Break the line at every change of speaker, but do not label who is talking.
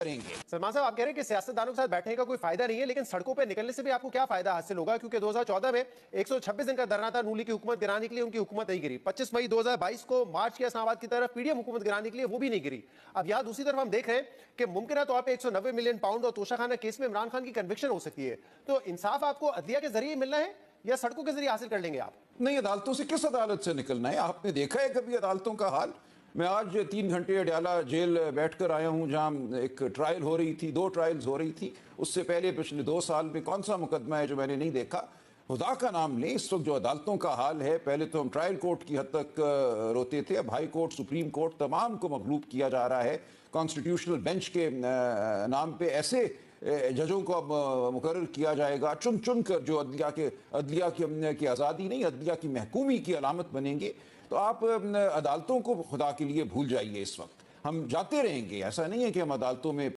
کریں گے.
سلمان صاحب آپ کہہ رہے ہیں کہ سیاستدانوں کے ساتھ بیٹھنے کا کوئی فائدہ نہیں ہے، لیکن سڑکوں پہ نکلنے سے بھی آپ کو کیا فائدہ حاصل ہوگا؟ کیونکہ 2014 میں 126 دن کا دھرنا تھا نولی کی حکومت گرانے کے لیے، ان کی حکومت نہیں گری. 25 مئی 2022 کو مارچ کیا اسلام آباد کی طرف پی ڈی ایم حکومت گرانے کے لیے، وہ بھی نہیں گری. اب یہاں دوسری طرف ہم دیکھ رہے ہیں کہ ممکنہ طور پہ 190 ملین پاؤنڈ اور توشہ خانہ کیس میں عمران خان کی کنوکشن ہو سکتی ہے. تو انصاف آپ کو عدلیہ کے ذریعے ملنا ہے یا سڑکوں کے ذریعے حاصل کر لیں گے آپ؟
نہیں، عدالتوں سے کس عدالت سے نکلنا ہے؟ آپ نے دیکھا ہے کبھی عدالتوں کا حال؟ میں آج 3 گھنٹے اڈیالہ جیل بیٹھ کر آیا ہوں، جہاں ایک ٹرائل ہو رہی تھی، 2 ٹرائلز ہو رہی تھی. اس سے پہلے پچھلے 2 سال میں کون سا مقدمہ ہے جو میں نے نہیں دیکھا؟ خدا کا نام لیں، اس وقت جو عدالتوں کا حال ہے، پہلے تو ہم ٹرائل کورٹ کی حد تک روتے تھے، اب ہائی کورٹ، سپریم کورٹ، تمام کو مغلوب کیا جا رہا ہے. کانسٹیٹیوشنل بینچ کے نام پہ ایسے ججوں کو اب مقرر کیا جائے گا چن چن کر، جو عدلیہ کی آزادی نہیں، عدلیہ کی محکومی کی علامت بنیں گے. تو آپ عدالتوں کو خدا کے لیے بھول جائیے. اس وقت ہم جاتے رہیں گے، ایسا نہیں ہے کہ ہم عدالتوں میں